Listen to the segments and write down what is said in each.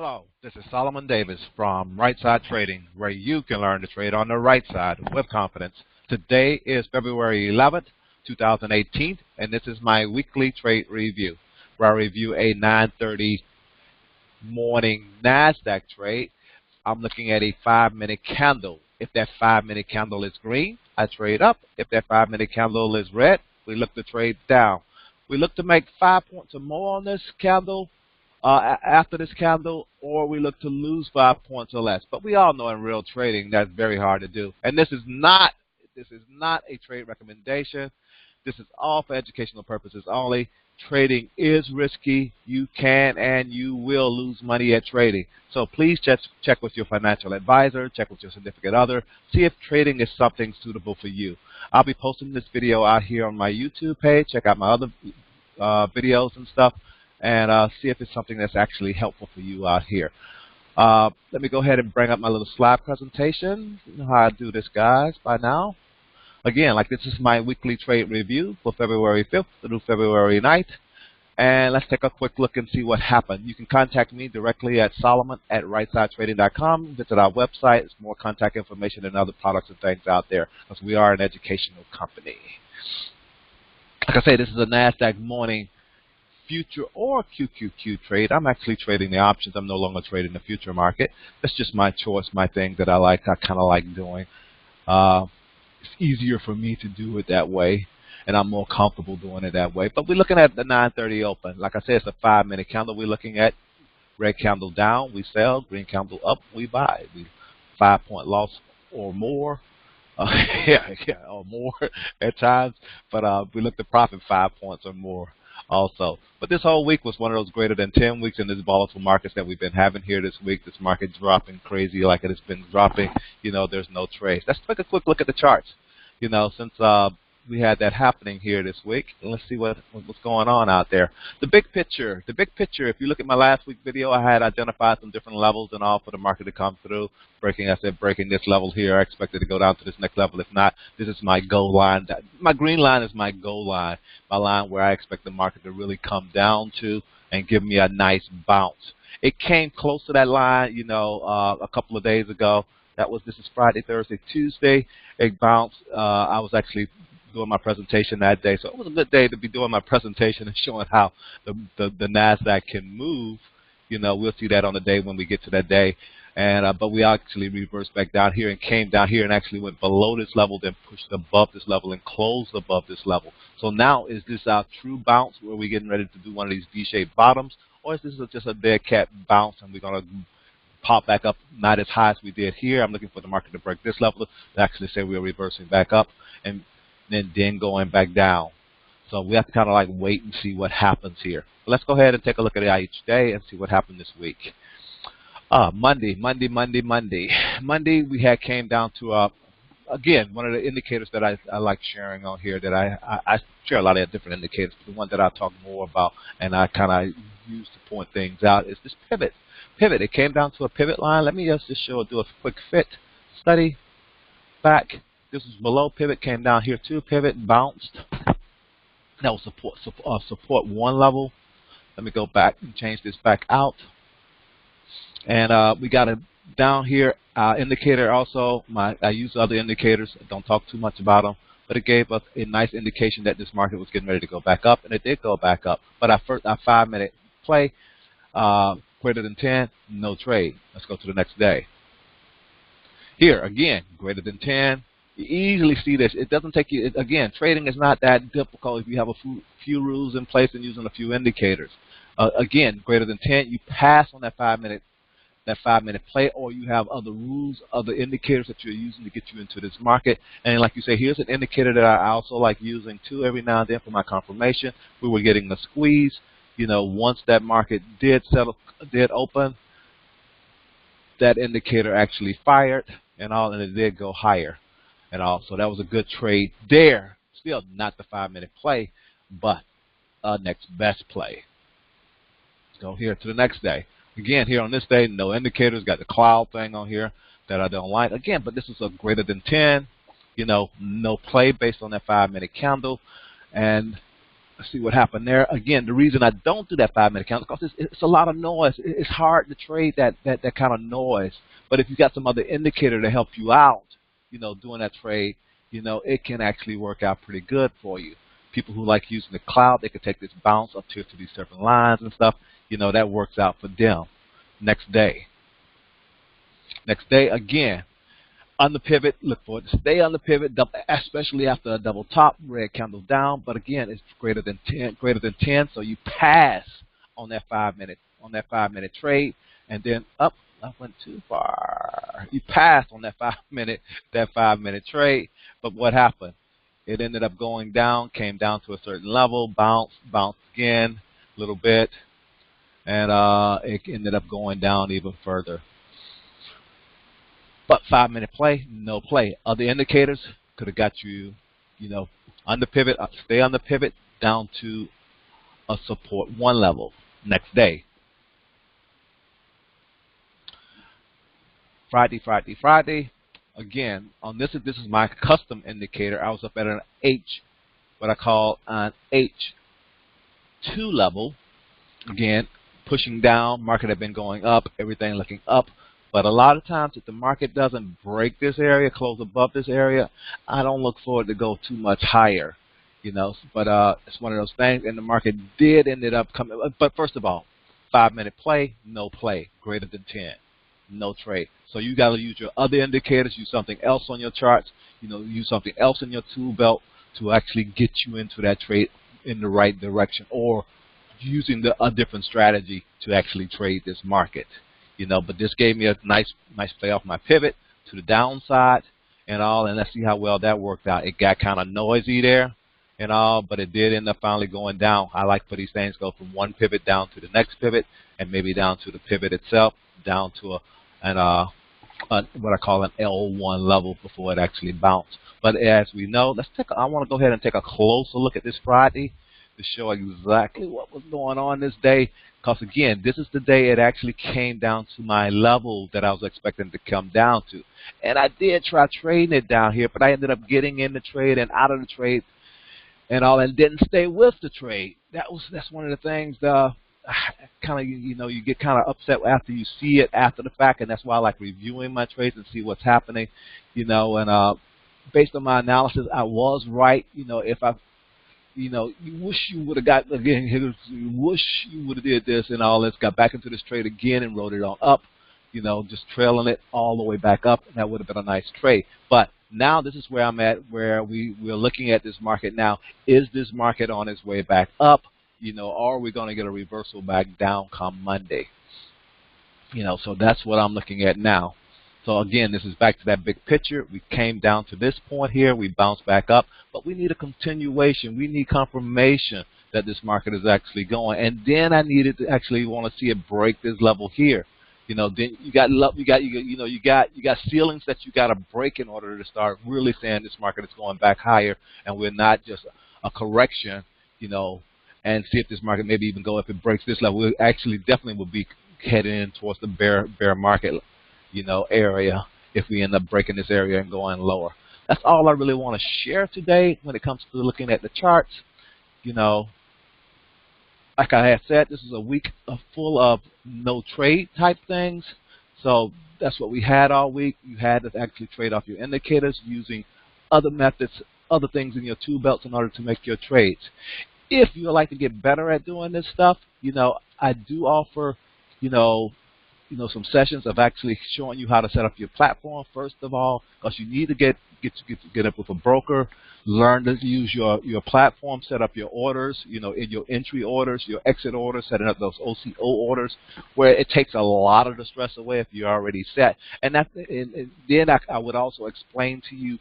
Hello, this is Solomon Davis from Right Side Trading, where you can learn to trade on the right side with confidence. Today is February 11th, 2018, and this is my weekly trade review, where I review a 9:30 morning NASDAQ trade. I'm looking at a 5-minute candle. If that 5-minute candle is green, I trade up. If that 5-minute candle is red, we look to trade down. We look to make 5 points or more on this candle after this candle, or we look to lose 5 points or less. But we all know in real trading that's very hard to do. And this is not a trade recommendation. This is all for educational purposes only. Trading is risky. You can and you will lose money at trading. So please check with your financial advisor, check with your significant other, see if trading is something suitable for you. I'll be posting this video out here on my YouTube page. Check out my other videos and stuff, and see if it's something that's actually helpful for you out here. Let me go ahead and bring up my little slide presentation. You know how I do this, guys, by now. Again, this is my weekly trade review for February 5th through February 9th. And let's take a quick look and see what happened. You can contact me directly at solomon@rightsidetrading.com. Visit our website. It's more contact information and other products and things out there, because we are an educational company. Like I say, this is a NASDAQ morning future or QQQ trade. I'm actually trading the options. I'm no longer trading the future market. That's just my choice, my thing that I like. I kind of like doing. It's easier for me to do it that way, and I'm more comfortable doing it that way. But we're looking at the 9:30 open. Like I said, it's a 5-minute candle we're looking at. Red candle down, we sell. Green candle up, we buy. 5-point loss or more. Or more at times. But we look to profit 5 points or more also. But this whole week was one of those greater than 10 weeks in this volatile markets that we've been having here this week. This market dropping crazy like it has been dropping. There's no trades. Let's take a quick look at the charts. Since we had that happening here this week, let's see what's going on out there. The big picture, if you look at my last week video, I had identified some different levels and all for the market to come through. Breaking this level here. I expect it to go down to this next level. If not, this is my goal line. My green line is my goal line, my line where I expect the market to really come down to and give me a nice bounce. It came close to that line, a couple of days ago. This is Friday, Thursday, Tuesday. It bounced. I was actually doing my presentation that day, so it was a good day to be doing my presentation and showing how the NASDAQ can move. We'll see that on the day when we get to that day. And but we actually reversed back down here and came down here and actually went below this level, then pushed above this level and closed above this level. So now, is this our true bounce where we're getting ready to do one of these V-shaped bottoms, or is this just a dead cat bounce and we're going to pop back up, not as high as we did here? I'm looking for the market to break this level to actually say we're reversing back up and then going back down. So we have to kind of wait and see what happens here. But let's go ahead and take a look at it each day and see what happened this week. Monday, we came down to again, one of the indicators that I like sharing on here, that I share a lot of different indicators, but the one that I talk more about and I kind of use to point things out is this pivot. It came down to a pivot line. Let me do a quick fit study back. This was below pivot, came down here to pivot, bounced. That was support 1 level. Let me go back and change this back out. And we got a down here indicator also. I use other indicators. I don't talk too much about them, but it gave us a nice indication that this market was getting ready to go back up, and it did go back up. But our 5-minute play, greater than 10, no trade. Let's go to the next day. Here again, greater than 10. You easily see this. It doesn't take you. Again, trading is not that difficult if you have a few rules in place and using a few indicators. Again, greater than 10, you pass on that 5-minute play, or you have other rules, other indicators that you're using to get you into this market. And like you say, here's an indicator that I also like using too every now and then for my confirmation. We were getting the squeeze. Once that market did open, that indicator actually fired and it did go higher and all. So that was a good trade there. Still not the 5-minute play, but next best play. Let's go here to the next day. Again, here on this day, no indicators. Got the cloud thing on here that I don't like. Again, but this is a greater than 10. No play based on that 5-minute candle. And Let's see what happened there. Again, the reason I don't do that 5-minute count is because it's a lot of noise. It's hard to trade that kind of noise. But if you got some other indicator to help you out, doing that trade, it can actually work out pretty good for you. People who like using the cloud, they can take this bounce up to these different lines and stuff. That works out for them. Next day. Next day, again, on the pivot, look for it to stay on the pivot, especially after a double top, red candle down. But again, it's greater than 10, so you pass on that 5-minute trade, and then up. I went too far. You passed on that 5-minute trade, but what happened? It ended up going down, came down to a certain level, bounced again a little bit, and it ended up going down even further. But 5-minute play, no play. Other indicators could have got you, on the pivot, stay on the pivot down to a support 1 level. Next day. Friday. Again, on this is my custom indicator. I was up at an H, what I call an H2 level. Again, pushing down. Market had been going up. Everything looking up. But a lot of times, if the market doesn't break this area, close above this area, I don't look for it to go too much higher, But it's one of those things, and the market did ended up coming. But first of all, 5-minute play, no play, greater than 10, no trade. So you got to use your other indicators, use something else on your charts, use something else in your tool belt to actually get you into that trade in the right direction, or using a different strategy to actually trade this market. But this gave me a nice play off my pivot to the downside and all, and let's see how well that worked out. It got kind of noisy there and all, but it did end up finally going down. I like for these things to go from one pivot down to the next pivot, and maybe down to the pivot itself, down to what I call an L1 level before it actually bounced. But as we know, I want to go ahead and take a closer look at this Friday to show exactly what was going on this day. Because again, this is the day it actually came down to my level that I was expecting to come down to. And I did try trading it down here, but I ended up getting in the trade and out of the trade and all, and didn't stay with the trade. That's one of the things kind of, you get kind of upset after you see it after the fact, and that's why I like reviewing my trades and see what's happening, and based on my analysis, I was right. If I you wish you would have got, again, you wish you would have did this and all this, got back into this trade again and wrote it on up, just trailing it all the way back up, and that would have been a nice trade. But now this is where I'm at, where we're looking at this market now. Is this market on its way back up, or are we going to get a reversal back down come Monday? So that's what I'm looking at now. So again, this is back to that big picture. We came down to this point here. We bounced back up, but we need a continuation. We need confirmation that this market is actually going. And then I needed to actually want to see it break this level here. Then you got ceilings that you got to break in order to start really saying this market is going back higher, and we're not just a correction, and see if this market maybe even go, if it breaks this level, we actually definitely will be heading in towards the bear market area if we end up breaking this area and going lower. That's all I really want to share today when it comes to looking at the charts. Like I had said, this is a week full of no trade type things. So that's what we had all week. You had to actually trade off your indicators using other methods, other things in your tool belts in order to make your trades. If you would like to get better at doing this stuff, I do offer, some sessions of actually showing you how to set up your platform first of all, because you need to get up with a broker, learn to use your platform, set up your orders, in your entry orders, your exit orders, setting up those OCO orders, where it takes a lot of the stress away if you're already set. And then I would also explain to you,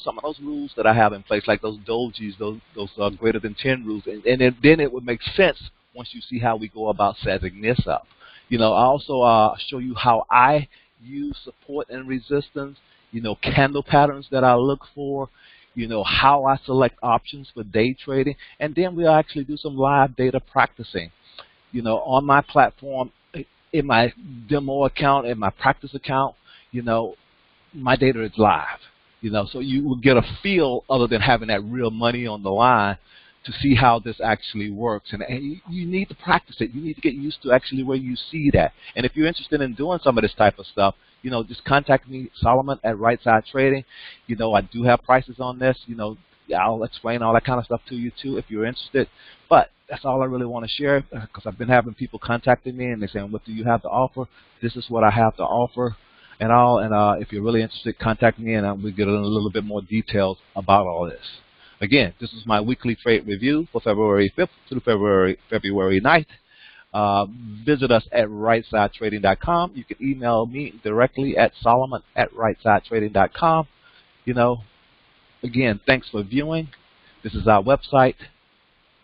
some of those rules that I have in place, like those dojis, those greater than 10 rules, and then it would make sense once you see how we go about setting this up. I also show you how I use support and resistance, candle patterns that I look for, how I select options for day trading, and then we'll actually do some live data practicing. On my platform, in my demo account, in my practice account, my data is live. So you will get a feel, other than having that real money on the line, to see how this actually works. And you need to practice it. You need to get used to actually where you see that. And if you're interested in doing some of this type of stuff, just contact me, Solomon at Right Side Trading. I do have prices on this. I'll explain all that kind of stuff to you too if you're interested. But that's all I really want to share, because I've been having people contacting me and they're saying, what do you have to offer? This is what I have to offer and all. And if you're really interested, contact me and we'll get a little bit more details about all this. Again, this is my weekly trade review for February 5th through February 9th. Visit us at rightsidetrading.com. You can email me directly at Solomon at rightsidetrading.com. Again, thanks for viewing. This is our website.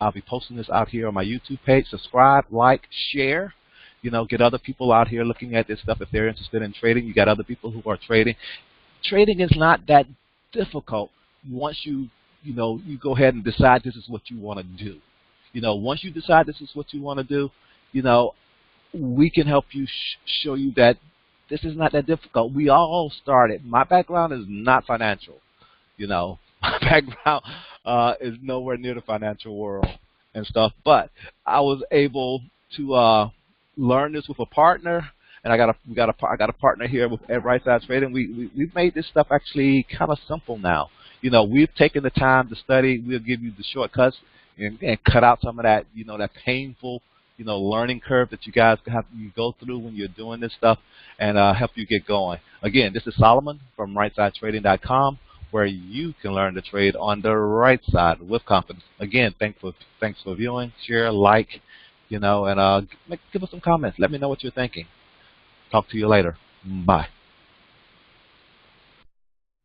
I'll be posting this out here on my YouTube page. Subscribe, like, share. Get other people out here looking at this stuff if they're interested in trading. You got other people who are trading. Trading is not that difficult once you go ahead and decide this is what you want to do. Once you decide this is what you want to do, we can help you show you that this is not that difficult. We all started. My background is not financial. My background is nowhere near the financial world and stuff. But I was able to learn this with a partner, and I got a partner here at Right Side Trading. We've made this stuff actually kind of simple now. We've taken the time to study. We'll give you the shortcuts and cut out some of that that painful learning curve that you guys have to go through when you're doing this stuff, and help you get going. Again, this is Solomon from RightSideTrading.com, where you can learn to trade on the right side with confidence. Again, thanks for viewing, share, like, and give us some comments. Let me know what you're thinking. Talk to you later. Bye.